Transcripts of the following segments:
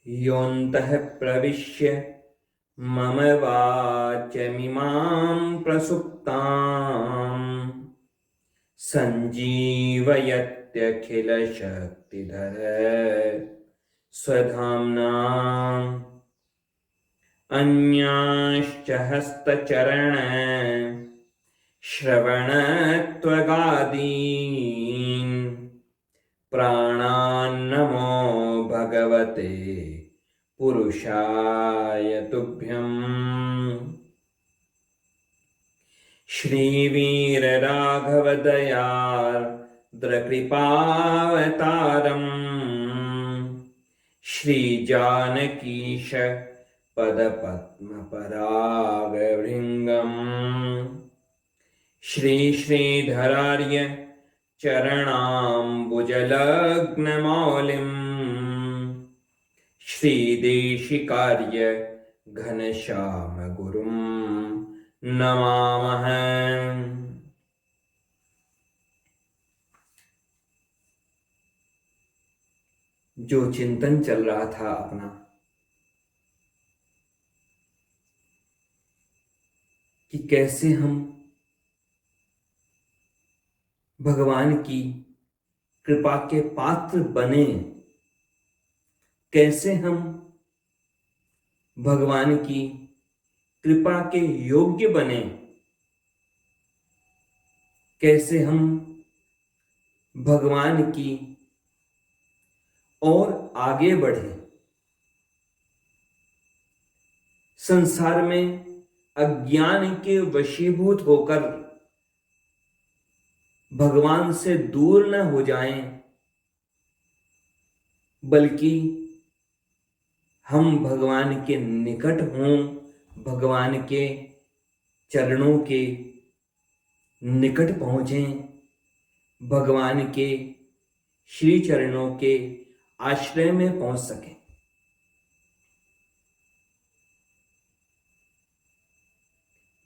योऽन्तः प्रविश्य मम वाचमिमां प्रसुप्ताम् सञ्जीवयत्यखिलशक्तिधर स्वधाम्ना अन्यांश्च हस्तचरण श्रवणत्वगादीन् प्राणान्नमो भगवते पुरुषाय तुभ्यम्। श्रीवीरराघवदयार्द्रकृपावतारम् श्रीजानकीश पदपद्मपरागभृङ्गम् श्रीधरार्य चरणाम्बुजलग्नमौलिम् श्रीदेशिकार्य घनश्यामगुरुं नमामः। जो चिंतन चल रहा था अपना कि कैसे हम भगवान की कृपा के पात्र बने, कैसे हम भगवान की कृपा के योग्य बने, कैसे हम भगवान की और आगे बढ़े। संसार में अज्ञान के वशीभूत होकर भगवान से दूर न हो जाएं, बल्कि हम भगवान के निकट हों, भगवान के चरणों के निकट पहुंचें, भगवान के श्री चरणों के आश्रय में पहुंच सकें।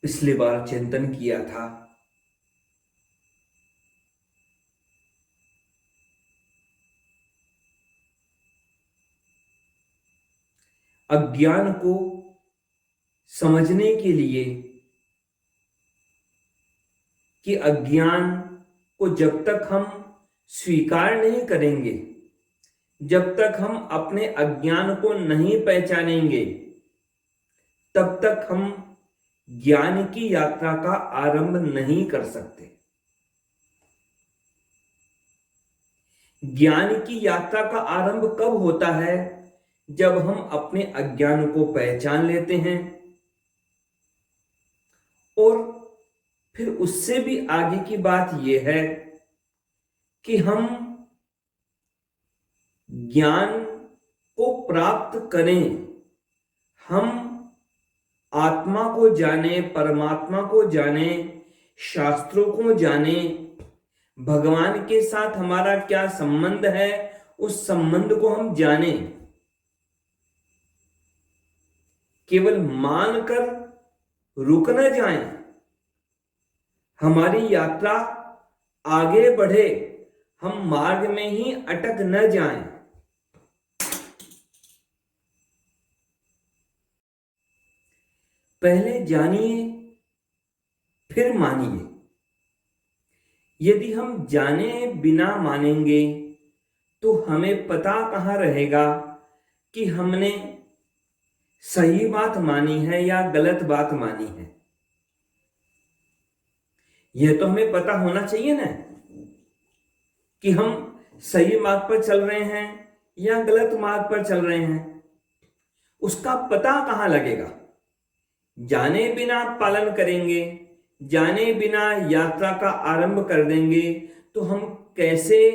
पिछली बार चिंतन किया था अज्ञान को समझने के लिए कि अज्ञान को जब तक हम स्वीकार नहीं करेंगे, जब तक हम अपने अज्ञान को नहीं पहचानेंगे, तब तक हम ज्ञान की यात्रा का आरंभ नहीं कर सकते। ज्ञान की यात्रा का आरंभ कब होता है? जब हम अपने अज्ञान को पहचान लेते हैं और फिर उससे भी आगे की बात यह है कि हम ज्ञान को प्राप्त करें, हम आत्मा को जाने, परमात्मा को जाने, शास्त्रों को जाने, भगवान के साथ हमारा क्या संबंध है, उस संबंध को हम जाने। केवल मानकर रुक न जाएं, हमारी यात्रा आगे बढ़े, हम मार्ग में ही अटक न जाएं। पहले जानिए फिर मानिए। यदि हम जाने बिना मानेंगे तो हमें पता कहां रहेगा कि हमने सही बात मानी है या गलत बात मानी है। यह तो हमें पता होना चाहिए ना कि हम सही मार्ग पर चल रहे हैं या गलत मार्ग पर चल रहे हैं। उसका पता कहां लगेगा? जाने बिना पालन करेंगे, जाने बिना यात्रा का आरंभ कर देंगे तो हम कैसे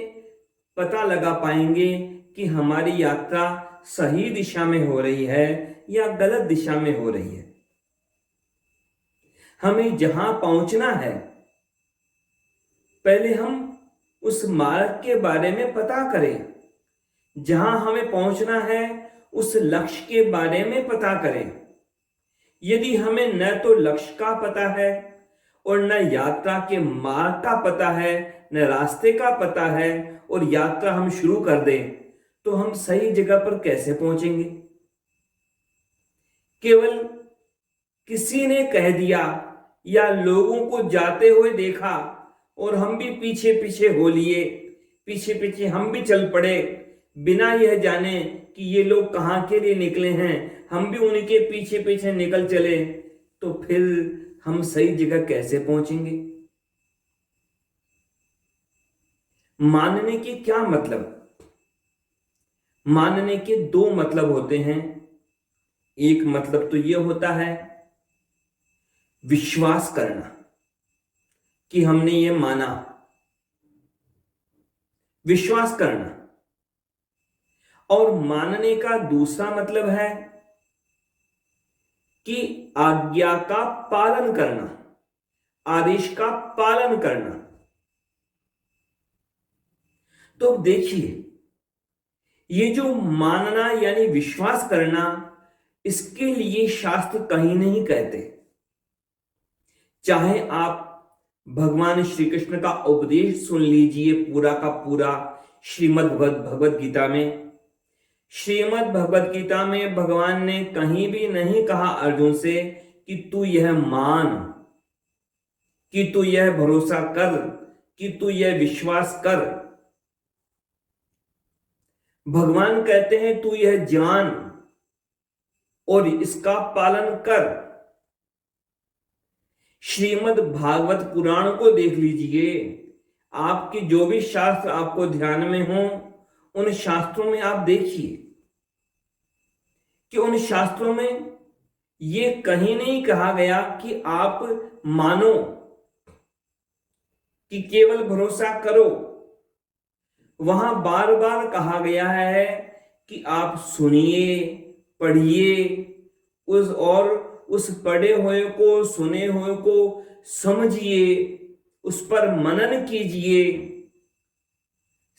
पता लगा पाएंगे कि हमारी यात्रा सही दिशा में हो रही है या गलत दिशा में हो रही है। हमें जहां पहुंचना है, पहले हम उस मार्ग के बारे में पता करें। जहां हमें पहुंचना है, उस लक्ष्य के बारे में पता करें। यदि हमें न तो लक्ष्य का पता है और न यात्रा के मार्ग का पता है, न रास्ते का पता है, और यात्रा हम शुरू कर दें, तो हम सही जगह पर कैसे पहुंचेंगे? केवल किसी ने कह दिया या लोगों को जाते हुए देखा और हम भी पीछे पीछे हो लिए, पीछे पीछे हम भी चल पड़े, बिना यह जाने कि ये लोग कहाँ के लिए निकले हैं, हम भी उनके पीछे पीछे निकल चले, तो फिर हम सही जगह कैसे पहुंचेंगे? मानने के क्या मतलब? मानने के दो मतलब होते हैं। एक मतलब तो यह होता है विश्वास करना कि हमने ये माना, विश्वास करना। और मानने का दूसरा मतलब है कि आज्ञा का पालन करना, आदेश का पालन करना। तो देखिए, ये जो मानना यानी विश्वास करना, इसके लिए शास्त्र कहीं नहीं कहते। चाहे आप भगवान श्री कृष्ण का उपदेश सुन लीजिए पूरा का पूरा श्रीमद् भगवद गीता में। श्रीमद् भगवद गीता में भगवान ने कहीं भी नहीं कहा अर्जुन से कि तू यह मान, कि तू यह भरोसा कर, कि तू यह विश्वास कर। भगवान कहते हैं तू यह जान और इसका पालन कर। श्रीमद् भागवत पुराण को देख लीजिए, आपके जो भी शास्त्र आपको ध्यान में हो, उन शास्त्रों में आप देखिए कि उन शास्त्रों में ये कहीं नहीं कहा गया कि आप मानो, कि केवल भरोसा करो। वहां बार बार कहा गया है कि आप सुनिए, पढ़िए, उस पढ़े हुए को, सुने हुए को समझिए, उस पर मनन कीजिए।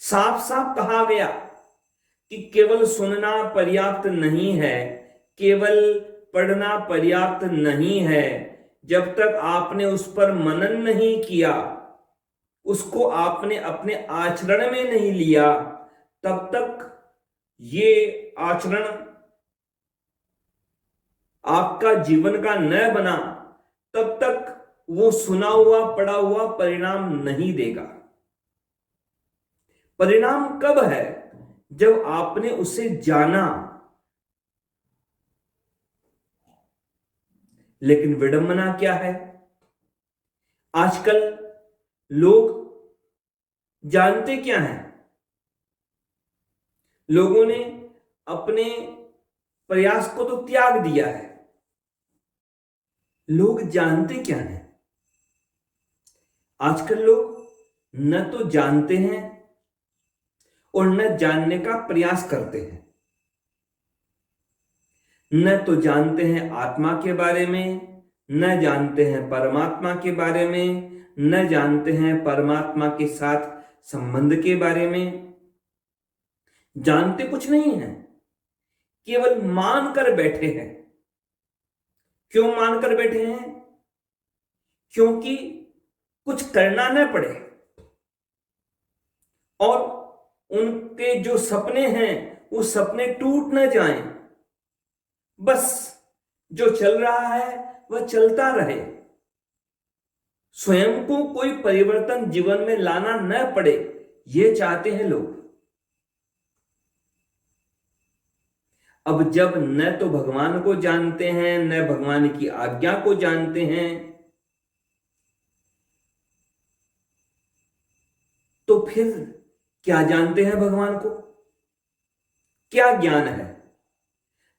साफ साफ कहा गया कि केवल सुनना पर्याप्त नहीं है, केवल पढ़ना पर्याप्त नहीं है। जब तक आपने उस पर मनन नहीं किया, उसको आपने अपने आचरण में नहीं लिया, तब तक ये आचरण आपका जीवन का न बना, तब तक वो सुना हुआ पढ़ा हुआ परिणाम नहीं देगा। परिणाम कब है? जब आपने उसे जाना। लेकिन विडंबना क्या है, आजकल लोग जानते क्या हैं? लोगों ने अपने प्रयास को तो त्याग दिया है। लोग जानते क्या हैं? आजकल लोग न तो जानते हैं और न जानने का प्रयास करते हैं। न तो जानते हैं आत्मा के बारे में, न जानते हैं परमात्मा के बारे में, न जानते हैं परमात्मा के साथ संबंध के बारे में। जानते कुछ नहीं है, केवल मान कर बैठे हैं। क्यों मान कर बैठे हैं? क्योंकि कुछ करना न पड़े और उनके जो सपने हैं वो सपने टूट न जाएं। बस जो चल रहा है वह चलता रहे, स्वयं को कोई परिवर्तन जीवन में लाना न पड़े, ये चाहते हैं लोग। अब जब न तो भगवान को जानते हैं, न भगवान की आज्ञा को जानते हैं, तो फिर क्या जानते हैं भगवान को? क्या ज्ञान है?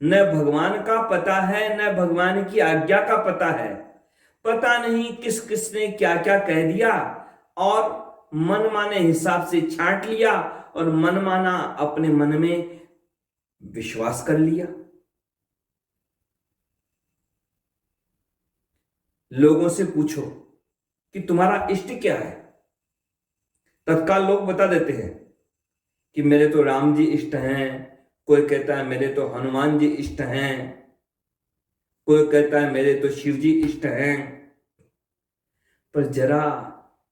न भगवान का पता है, न भगवान की आज्ञा का पता है। पता नहीं किस किसने क्या क्या कह दिया और मनमाने हिसाब से छांट लिया और मनमाना अपने मन में विश्वास कर लिया। लोगों से पूछो कि तुम्हारा इष्ट क्या है, तत्काल लोग बता देते हैं कि मेरे तो राम जी इष्ट हैं, कोई कहता है मेरे तो हनुमान जी इष्ट हैं, कोई कहता है मेरे तो शिव जी इष्ट हैं। पर जरा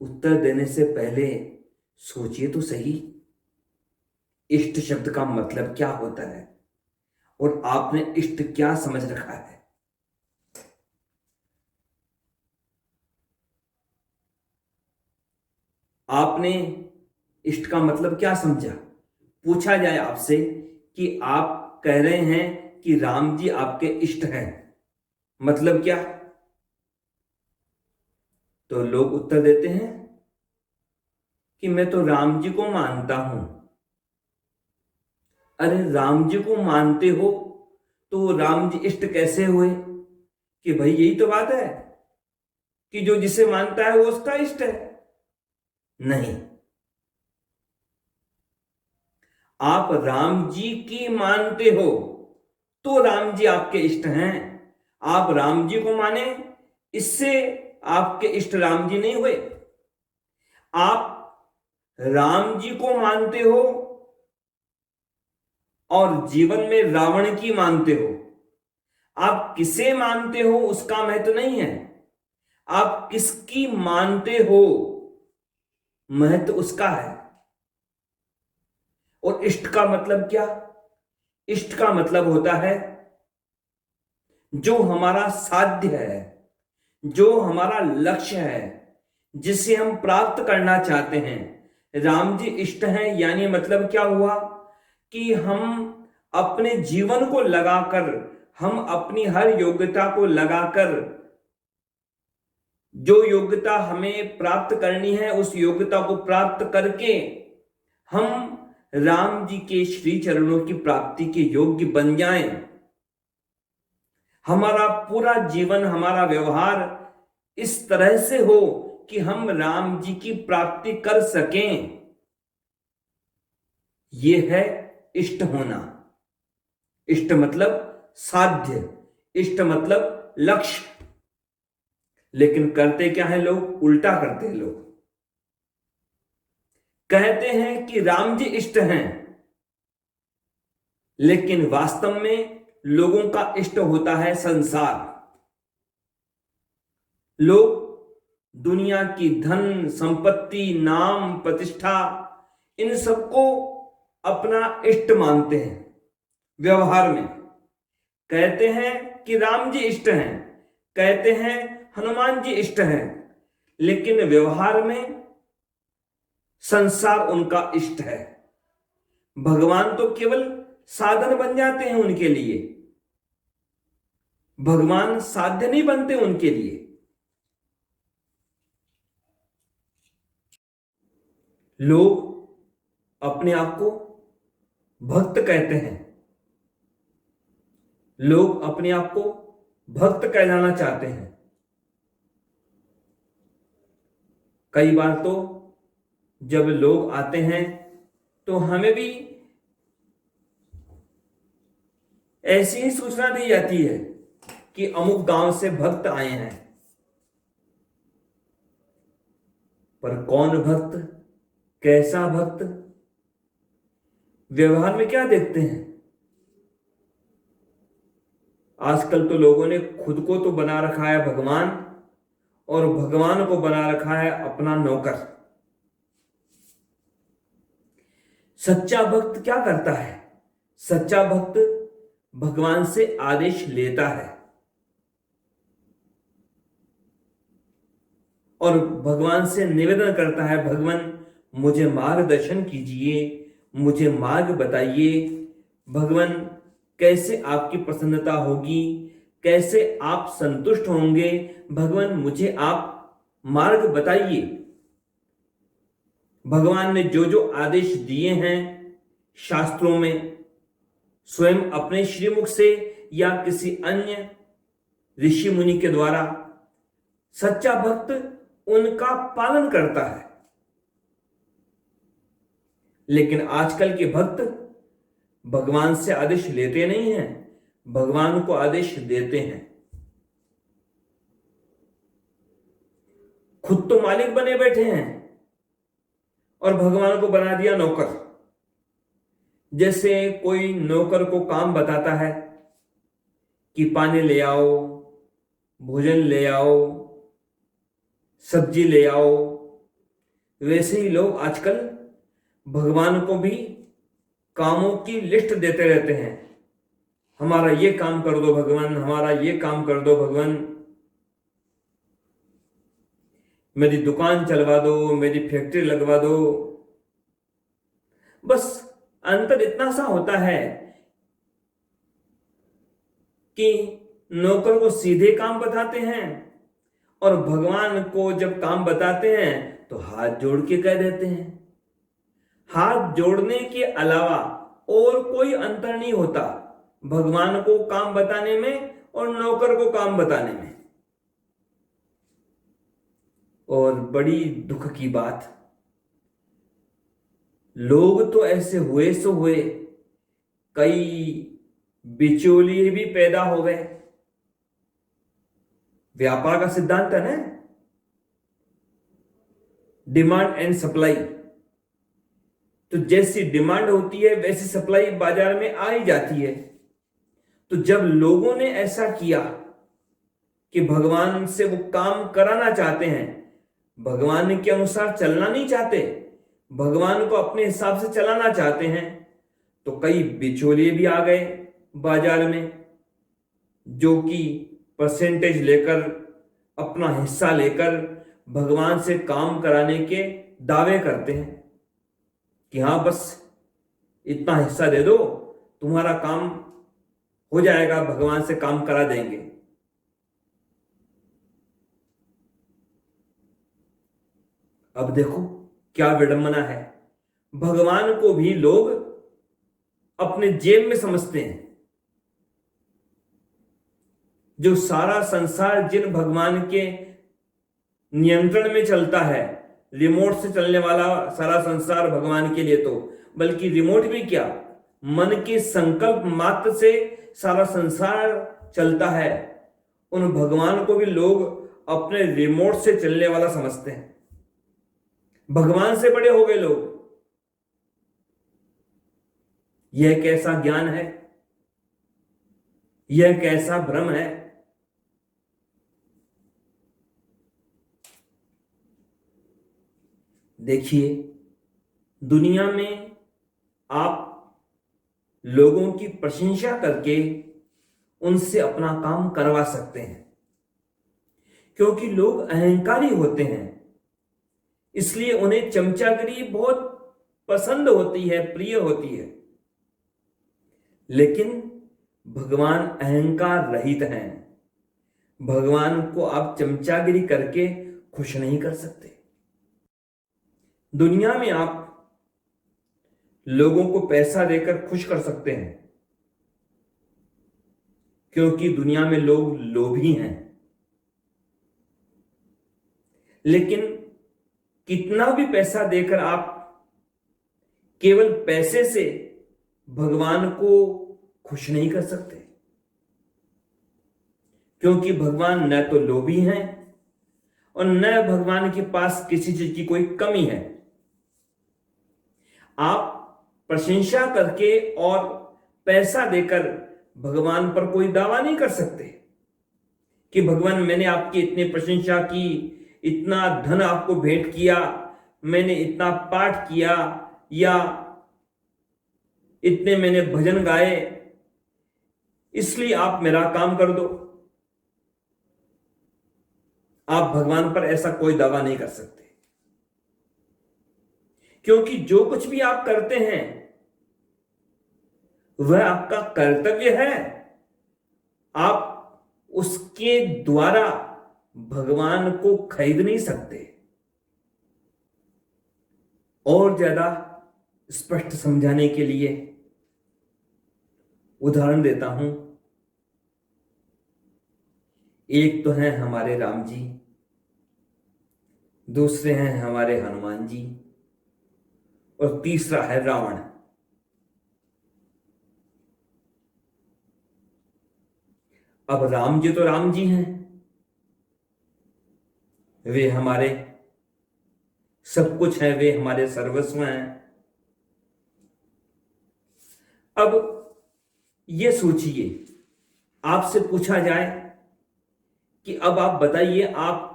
उत्तर देने से पहले सोचिए तो सही, इष्ट शब्द का मतलब क्या होता है और आपने इष्ट क्या समझ रखा है। आपने इष्ट का मतलब क्या समझा। पूछा जाए आपसे कि आप कह रहे हैं कि राम जी आपके इष्ट हैं, मतलब क्या, तो लोग उत्तर देते हैं कि मैं तो राम जी को मानता हूं। अरे राम जी को मानते हो तो राम जी इष्ट कैसे हुए। कि भाई यही तो बात है कि जो जिसे मानता है वो उसका इष्ट है। नहीं, आप राम जी की मानते हो तो राम जी आपके इष्ट हैं। आप राम जी को माने इससे आपके इष्ट राम जी नहीं हुए। आप राम जी को मानते हो और जीवन में रावण की मानते हो। आप किसे मानते हो उसका महत्व नहीं है, आप किसकी मानते हो महत्व उसका है। और इष्ट का मतलब क्या। इष्ट का मतलब होता है जो हमारा साध्य है, जो हमारा लक्ष्य है, जिसे हम प्राप्त करना चाहते हैं। राम जी इष्ट हैं यानी मतलब क्या हुआ कि हम अपने जीवन को लगाकर, हम अपनी हर योग्यता को लगाकर, जो योग्यता हमें प्राप्त करनी है उस योग्यता को प्राप्त करके हम राम जी के श्री चरणों की प्राप्ति के योग्य बन जाएं। हमारा पूरा जीवन, हमारा व्यवहार इस तरह से हो कि हम राम जी की प्राप्ति कर सकें। यह है इष्ट होना। इष्ट मतलब साध्य, इष्ट मतलब लक्ष्य। लेकिन करते क्या है लोग, उल्टा करते हैं। लोग कहते हैं कि राम जी इष्ट हैं, लेकिन वास्तव में लोगों का इष्ट होता है संसार। लोग दुनिया की धन संपत्ति, नाम प्रतिष्ठा, इन सबको अपना इष्ट मानते हैं। व्यवहार में कहते हैं कि राम जी इष्ट हैं, कहते हैं हनुमान जी इष्ट हैं, लेकिन व्यवहार में संसार उनका इष्ट है। भगवान तो केवल साधन बन जाते हैं उनके लिए, भगवान साध्य नहीं बनते उनके लिए। लोग अपने आप को भक्त कहते हैं, लोग अपने आप को भक्त कहलाना चाहते हैं। कई बार तो जब लोग आते हैं तो हमें भी ऐसी ही सूचना दी जाती है कि अमुक गांव से भक्त आए हैं। पर कौन भक्त, कैसा भक्त, व्यवहार में क्या देखते हैं। आजकल तो लोगों ने खुद को तो बना रखा है भगवान, और भगवान को बना रखा है अपना नौकर। सच्चा भक्त क्या करता है। सच्चा भक्त भगवान से आदेश लेता है और भगवान से निवेदन करता है, भगवान मुझे मार्गदर्शन कीजिए, मुझे मार्ग बताइए। भगवान कैसे आपकी प्रसन्नता होगी, कैसे आप संतुष्ट होंगे, भगवान मुझे आप मार्ग बताइए। भगवान ने जो जो आदेश दिए हैं शास्त्रों में, स्वयं अपने श्रीमुख से या किसी अन्य ऋषि मुनि के द्वारा, सच्चा भक्त उनका पालन करता है। लेकिन आजकल के भक्त भगवान से आदेश लेते नहीं हैं, भगवान को आदेश देते हैं। खुद तो मालिक बने बैठे हैं और भगवान को बना दिया नौकर। जैसे कोई नौकर को काम बताता है कि पानी ले आओ, भोजन ले आओ, सब्जी ले आओ, वैसे ही लोग आजकल भगवान को भी कामों की लिस्ट देते रहते हैं, हमारा ये काम कर दो भगवान, हमारा ये काम कर दो भगवान, मेरी दुकान चलवा दो, मेरी फैक्ट्री लगवा दो। बस अंतर इतना सा होता है कि नौकर को सीधे काम बताते हैं और भगवान को जब काम बताते हैं तो हाथ जोड़ के कह देते हैं। हाथ जोड़ने के अलावा और कोई अंतर नहीं होता भगवान को काम बताने में और नौकर को काम बताने में। और बड़ी दुख की बात, लोग तो ऐसे हुए सो हुए, कई बिचौलिए भी पैदा हो गए। व्यापार का सिद्धांत है ना, डिमांड एंड सप्लाई। तो जैसी डिमांड होती है वैसी सप्लाई बाजार में आ ही जाती है। तो जब लोगों ने ऐसा किया कि भगवान से वो काम कराना चाहते हैं, भगवान के अनुसार चलना नहीं चाहते, भगवान को अपने हिसाब से चलाना चाहते हैं, तो कई बिचौलिए भी आ गए बाजार में, जो कि परसेंटेज लेकर, अपना हिस्सा लेकर भगवान से काम कराने के दावे करते हैं कि हाँ बस इतना हिस्सा दे दो, तुम्हारा काम हो जाएगा, भगवान से काम करा देंगे। अब देखो क्या विडंबना है, भगवान को भी लोग अपने जेब में समझते हैं। जो सारा संसार जिन भगवान के नियंत्रण में चलता है, रिमोट से चलने वाला सारा संसार भगवान के लिए, तो बल्कि रिमोट भी क्या, मन के संकल्प मात्र से सारा संसार चलता है, उन भगवान को भी लोग अपने रिमोट से चलने वाला समझते हैं। भगवान से बड़े हो गए लोग। यह कैसा ज्ञान है, यह कैसा भ्रम है। देखिए, दुनिया में आप लोगों की प्रशंसा करके उनसे अपना काम करवा सकते हैं, क्योंकि लोग अहंकारी होते हैं, इसलिए उन्हें चमचागिरी बहुत पसंद होती है, प्रिय होती है। लेकिन भगवान अहंकार रहित हैं, भगवान को आप चमचागिरी करके खुश नहीं कर सकते। दुनिया में आप लोगों को पैसा देकर खुश कर सकते हैं, क्योंकि दुनिया में लोग लोभी हैं। लेकिन कितना भी पैसा देकर आप केवल पैसे से भगवान को खुश नहीं कर सकते, क्योंकि भगवान न तो लोभी हैं और न भगवान के पास किसी चीज की कोई कमी है। आप प्रशंसा करके और पैसा देकर भगवान पर कोई दावा नहीं कर सकते कि भगवान मैंने आपकी इतनी प्रशंसा की, इतना धन आपको भेंट किया, मैंने इतना पाठ किया, या इतने मैंने भजन गाए, इसलिए आप मेरा काम कर दो। आप भगवान पर ऐसा कोई दावा नहीं कर सकते, क्योंकि जो कुछ भी आप करते हैं वह आपका कर्तव्य है। आप उसके द्वारा भगवान को खरीद नहीं सकते। और ज्यादा स्पष्ट समझाने के लिए उदाहरण देता हूं। एक तो हैं हमारे राम जी, दूसरे हैं हमारे हनुमान जी, और तीसरा है रावण। अब राम जी तो राम जी हैं, वे हमारे सब कुछ हैं, वे हमारे सर्वस्व हैं। अब ये सोचिए, आपसे पूछा जाए कि अब आप बताइए, आप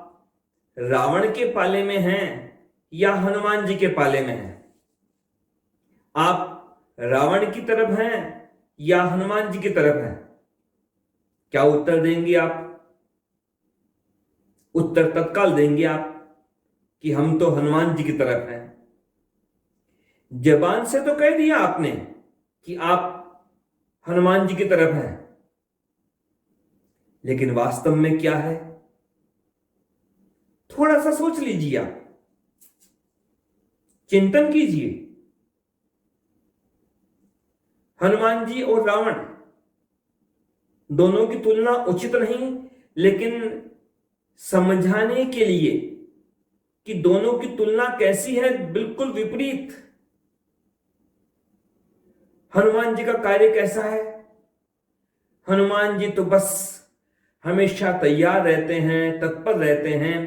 रावण के पाले में हैं या हनुमान जी के पाले में हैं? आप रावण की तरफ हैं या हनुमान जी की तरफ हैं? क्या उत्तर देंगे आप? उत्तर तत्काल देंगे आप कि हम तो हनुमान जी की तरफ हैं। जबान से तो कह दिया आपने कि आप हनुमान जी की तरफ हैं, लेकिन वास्तव में क्या है? थोड़ा सा सोच लीजिए, आप चिंतन कीजिए। हनुमान जी और रावण दोनों की तुलना उचित नहीं, लेकिन समझाने के लिए कि दोनों की तुलना कैसी है, बिल्कुल विपरीत। हनुमान जी का कार्य कैसा है? हनुमान जी तो बस हमेशा तैयार रहते हैं, तत्पर रहते हैं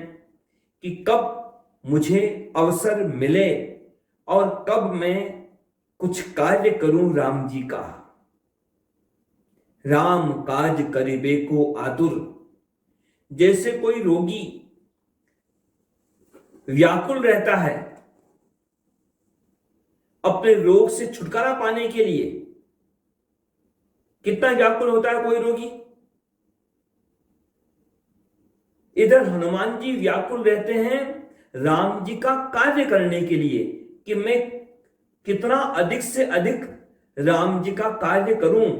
कि कब मुझे अवसर मिले और कब मैं कुछ कार्य करूं राम जी का। राम काज करिबे को आतुर। जैसे कोई रोगी व्याकुल रहता है अपने रोग से छुटकारा पाने के लिए। कितना व्याकुल होता है कोई रोगी? इधर हनुमान जी व्याकुल रहते हैं राम जी का कार्य करने के लिए कि मैं कितना अधिक से अधिक राम जी का कार्य करूं।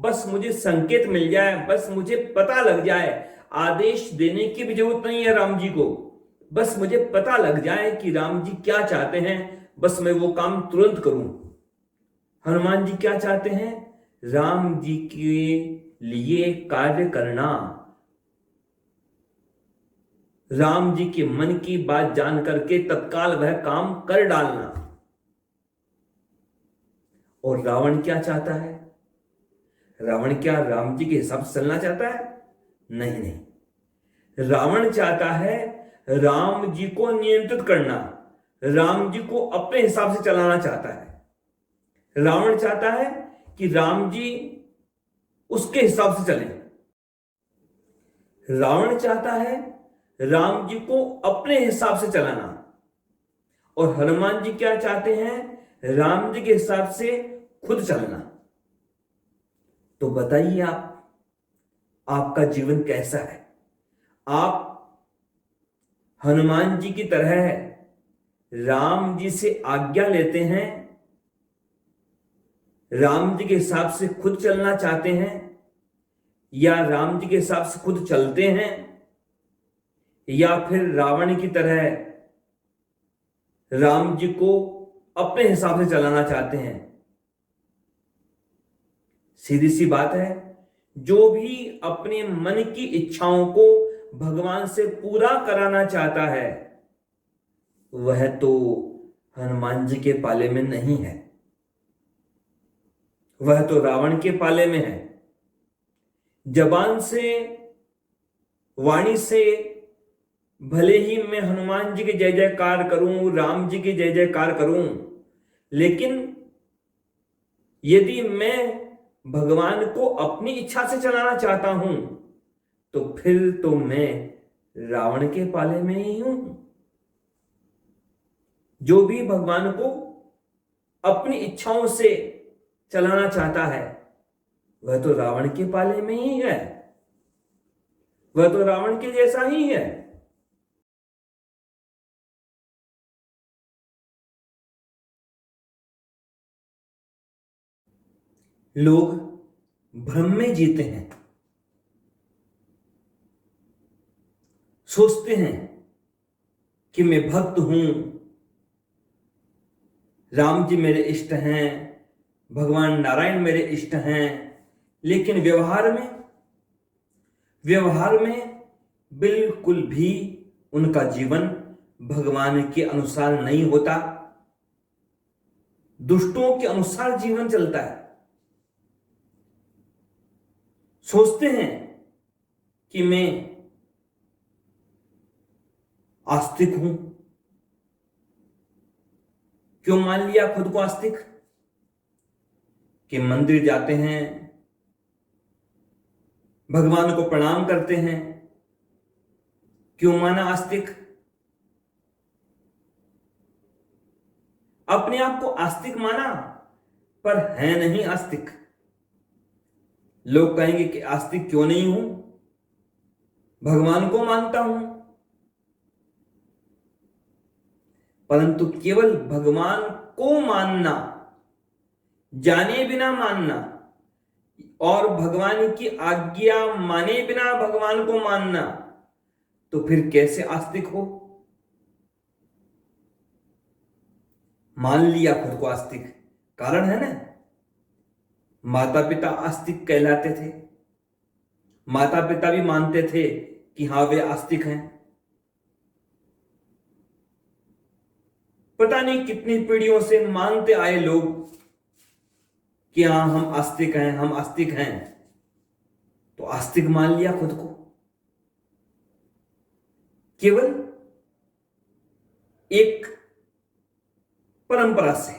बस मुझे संकेत मिल जाए, बस मुझे पता लग जाए। आदेश देने की भी जरूरत नहीं है राम जी को, बस मुझे पता लग जाए कि राम जी क्या चाहते हैं, बस मैं वो काम तुरंत करूं। हनुमान जी क्या चाहते हैं? राम जी के लिए कार्य करना, राम जी के मन की बात जान करके तत्काल वह काम कर डालना। और रावण क्या चाहता है? रावण क्या राम जी के हिसाब से चलना चाहता है? नहीं नहीं, रावण चाहता है राम जी को नियंत्रित करना, राम जी को अपने हिसाब से चलाना चाहता है। रावण चाहता है कि राम जी उसके हिसाब से चलें। रावण चाहता है राम जी को अपने हिसाब से चलाना, और हनुमान जी क्या चाहते हैं? राम जी के हिसाब से खुद चलना। तो बताइए आपका जीवन कैसा है? आप हनुमान जी की तरह राम जी से आज्ञा लेते हैं, राम जी के हिसाब से खुद चलना चाहते हैं, या राम जी के हिसाब से खुद चलते हैं, या फिर रावण की तरह राम जी को अपने हिसाब से चलाना चाहते हैं? सीधी सी बात है, जो भी अपने मन की इच्छाओं को भगवान से पूरा कराना चाहता है वह तो हनुमान जी के पाले में नहीं है, वह तो रावण के पाले में है। जबान से, वाणी से भले ही मैं हनुमान जी की जय जयकार करूं, राम जी की जय जयकार करूं, लेकिन यदि मैं भगवान को अपनी इच्छा से चलाना चाहता हूं तो फिर तो मैं रावण के पाले में ही हूं। जो भी भगवान को अपनी इच्छाओं से चलाना चाहता है वह तो रावण के पाले में ही है, वह तो रावण के जैसा ही है। लोग भ्रम में जीते हैं, सोचते हैं कि मैं भक्त हूं, राम जी मेरे इष्ट हैं, भगवान नारायण मेरे इष्ट हैं, लेकिन व्यवहार में बिल्कुल भी उनका जीवन भगवान के अनुसार नहीं होता, दुष्टों के अनुसार जीवन चलता है। सोचते हैं कि मैं आस्तिक हूं। क्यों मान लिया खुद को आस्तिक? कि मंदिर जाते हैं, भगवान को प्रणाम करते हैं। क्यों माना आस्तिक? अपने आप को आस्तिक माना पर है नहीं आस्तिक। लोग कहेंगे कि आस्तिक क्यों नहीं हूं, भगवान को मानता हूं, परंतु केवल भगवान को मानना, जाने बिना मानना और भगवान की आज्ञा माने बिना भगवान को मानना, तो फिर कैसे आस्तिक हो? मान लिया खुद को आस्तिक, कारण है ना, माता पिता आस्तिक कहलाते थे, माता पिता भी मानते थे कि हां वे आस्तिक हैं। पता नहीं कितनी पीढ़ियों से मानते आए लोग कि हां हम आस्तिक हैं, हम आस्तिक हैं, तो आस्तिक मान लिया खुद को। केवल एक परंपरा से,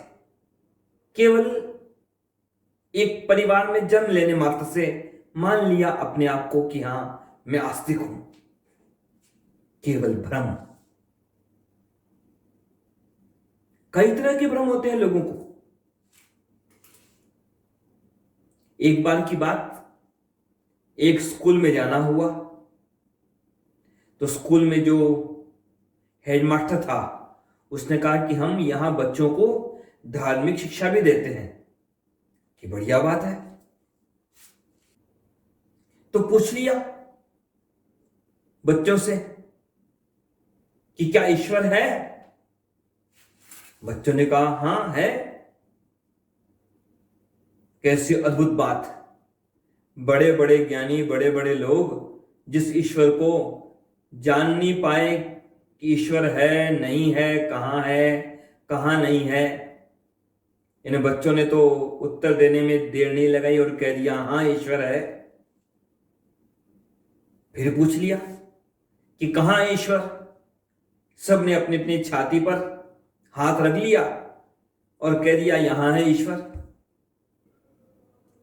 केवल एक परिवार में जन्म लेने मात्र से मान लिया अपने आप को कि हां मैं आस्तिक हूं। केवल भ्रम। कई तरह के भ्रम होते हैं लोगों को। एक बार की बात, एक स्कूल में जाना हुआ, तो स्कूल में जो हेडमास्टर था उसने कहा कि हम यहां बच्चों को धार्मिक शिक्षा भी देते हैं। कि बढ़िया बात है। तो पूछ लिया बच्चों से कि क्या ईश्वर है? बच्चों ने कहा हां है। कैसी अद्भुत बात। बड़े बड़े ज्ञानी, बड़े बड़े लोग जिस ईश्वर को जान नहीं पाए कि ईश्वर है नहीं है, कहां नहीं है, इन बच्चों ने तो उत्तर देने में देर नहीं लगाई और कह दिया हां ईश्वर है। फिर पूछ लिया कि कहां है ईश्वर? सब ने अपनी अपनी छाती पर हाथ रख लिया और कह दिया यहां है ईश्वर।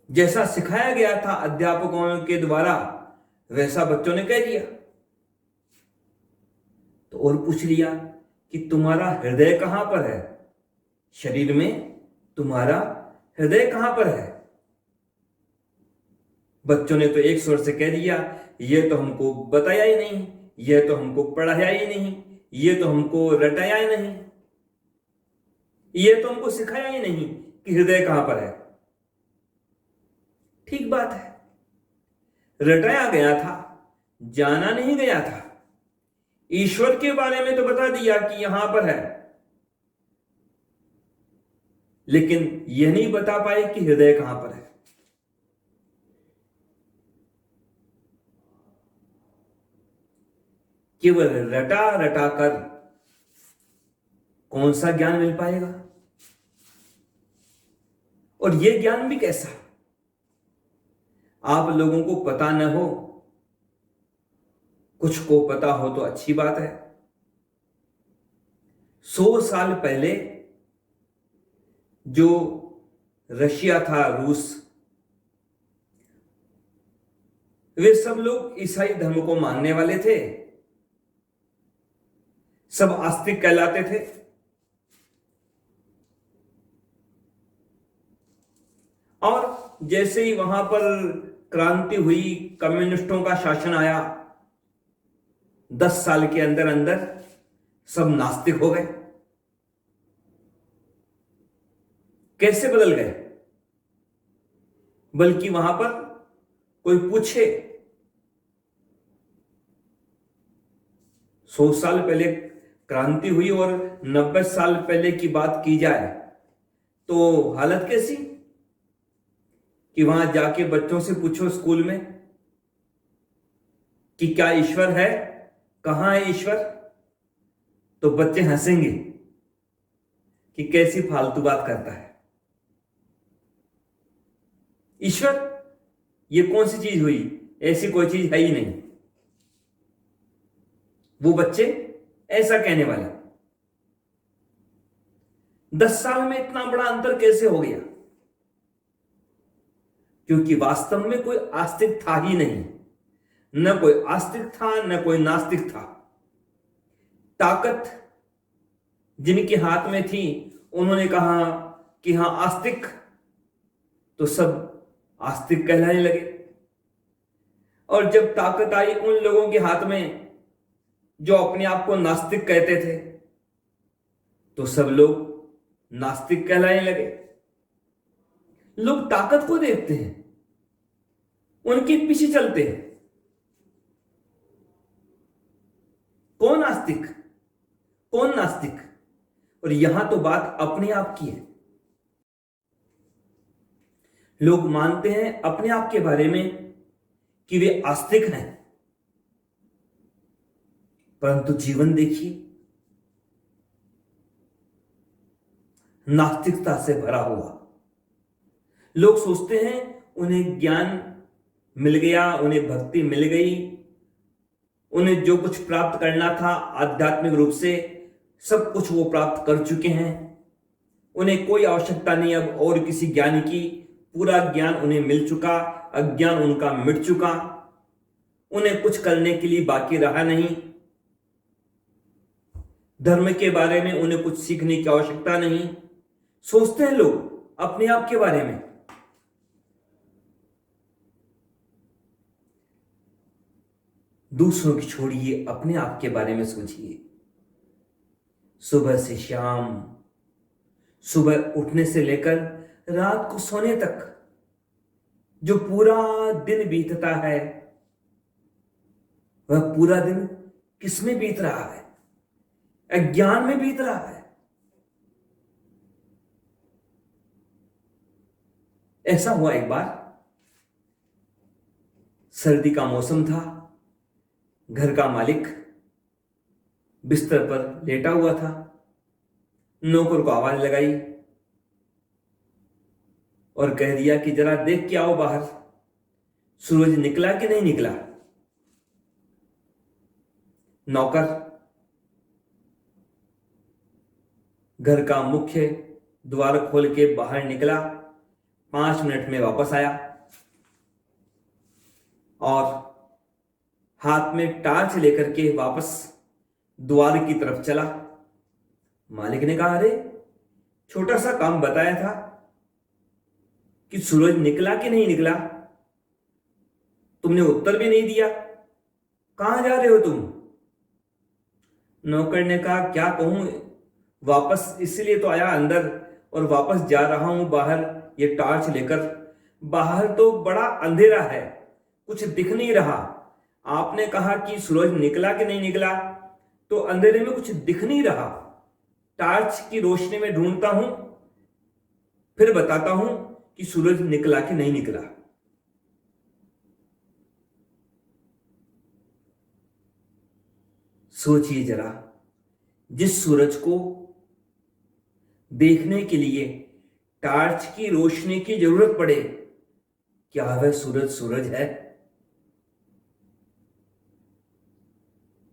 जैसा सिखाया गया था अध्यापकों के द्वारा वैसा बच्चों ने कह दिया। तो और पूछ लिया कि तुम्हारा हृदय कहां पर है? शरीर में तुम्हारा हृदय कहां पर है? बच्चों ने तो एक स्वर से कह दिया यह तो हमको बताया ही नहीं, यह तो हमको पढ़ाया ही नहीं, यह तो हमको रटाया ही नहीं, यह तो हमको सिखाया ही नहीं कि हृदय कहां पर है। ठीक बात है, रटाया गया था, जाना नहीं गया था। ईश्वर के बारे में तो बता दिया कि यहां पर है, लेकिन यह नहीं बता पाए कि हृदय कहां पर है। केवल रटा रटा कर कौन सा ज्ञान मिल पाएगा? और यह ज्ञान भी कैसा? आप लोगों को पता न हो, कुछ को पता हो तो अच्छी बात है। 100 साल पहले जो रशिया था, रूस, वे सब लोग ईसाई धर्म को मानने वाले थे, सब आस्तिक कहलाते थे। और जैसे ही वहां पर क्रांति हुई, कम्युनिस्टों का शासन आया, 10 साल के अंदर अंदर सब नास्तिक हो गए। कैसे बदल गए? बल्कि वहां पर कोई पूछे, 100 साल पहले क्रांति हुई और 90 साल पहले की बात की जाए तो हालत कैसी कि वहां जाके बच्चों से पूछो स्कूल में कि क्या ईश्वर है, कहां है ईश्वर, तो बच्चे हंसेंगे कि कैसी फालतू बात करता है। ईश्वर ये कौन सी चीज हुई? ऐसी कोई चीज है ही नहीं। वो बच्चे ऐसा कहने वाले। 10 साल में इतना बड़ा अंतर कैसे हो गया? क्योंकि वास्तव में कोई आस्तिक था ही नहीं। न कोई आस्तिक था, न कोई नास्तिक था। ताकत जिनके हाथ में थी उन्होंने कहा कि हां आस्तिक तो सब आस्तिक कहलाने लगे। और जब ताकत आई उन लोगों के हाथ में जो अपने आप को नास्तिक कहते थे, तो सब लोग नास्तिक कहलाने लगे। लोग ताकत को देखते हैं, उनके पीछे चलते हैं। कौन आस्तिक, कौन नास्तिक? और यहां तो बात अपने आप की है। लोग मानते हैं अपने आप के बारे में कि वे आस्तिक हैं, परंतु जीवन देखिए नास्तिकता से भरा हुआ। लोग सोचते हैं उन्हें ज्ञान मिल गया, उन्हें भक्ति मिल गई, उन्हें जो कुछ प्राप्त करना था आध्यात्मिक रूप से सब कुछ वो प्राप्त कर चुके हैं। उन्हें कोई आवश्यकता नहीं अब और किसी ज्ञान की, पूरा ज्ञान उन्हें मिल चुका, अज्ञान उनका मिट चुका, उन्हें कुछ करने के लिए बाकी रहा नहीं। धर्म के बारे में उन्हें कुछ सीखने की आवश्यकता नहीं। सोचते हैं लोग अपने आप के बारे में। दूसरों की छोड़िए, अपने आप के बारे में सोचिए। सुबह से शाम, सुबह उठने से लेकर रात को सोने तक जो पूरा दिन बीतता है, वह पूरा दिन किसमें बीत रहा है? अज्ञान में बीत रहा है। ऐसा हुआ एक बार, सर्दी का मौसम था, घर का मालिक बिस्तर पर लेटा हुआ था। नौकर को आवाज लगाई और कह दिया कि जरा देख के आओ बाहर, सूरज निकला कि नहीं निकला। नौकर घर का मुख्य द्वार खोल के बाहर निकला, 5 मिनट में वापस आया और हाथ में टार्च लेकर के वापस द्वार की तरफ चला। मालिक ने कहा, अरे छोटा सा काम बताया था कि सूरज निकला कि नहीं निकला, तुमने उत्तर भी नहीं दिया, कहां जा रहे हो तुम? नौकर ने कहा, क्या कहूं, वापस इसलिए तो आया अंदर और वापस जा रहा हूं बाहर ये टार्च लेकर। बाहर तो बड़ा अंधेरा है, कुछ दिख नहीं रहा। आपने कहा कि सूरज निकला कि नहीं निकला, तो अंधेरे में कुछ दिख नहीं रहा। टार्च की रोशनी में ढूंढता हूं, फिर बताता हूं कि सूरज निकला कि नहीं निकला। सोचिए जरा, जिस सूरज को देखने के लिए टार्च की रोशनी की जरूरत पड़े, क्या वह सूरज सूरज है?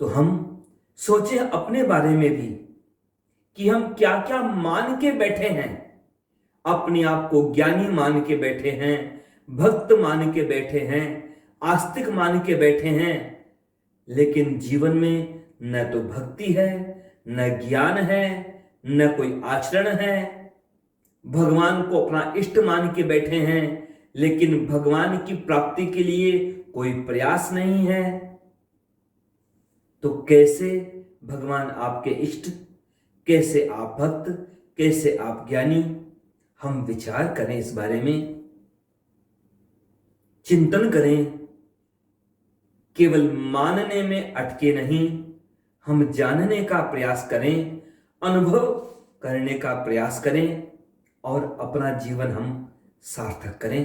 तो हम सोचें अपने बारे में भी कि हम क्या क्या मान के बैठे हैं। अपने आप को ज्ञानी मान के बैठे हैं, भक्त मान के बैठे हैं, आस्तिक मान के बैठे हैं, लेकिन जीवन में न तो भक्ति है, न ज्ञान है, न कोई आचरण है। भगवान को अपना इष्ट मान के बैठे हैं, लेकिन भगवान की प्राप्ति के लिए कोई प्रयास नहीं है। तो कैसे भगवान आपके इष्ट, कैसे आप भक्त, कैसे आप ज्ञानी? हम विचार करें, इस बारे में चिंतन करें। केवल मानने में अटके नहीं, हम जानने का प्रयास करें, अनुभव करने का प्रयास करें और अपना जीवन हम सार्थक करें।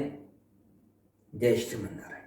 जय श्रीमन नारायण।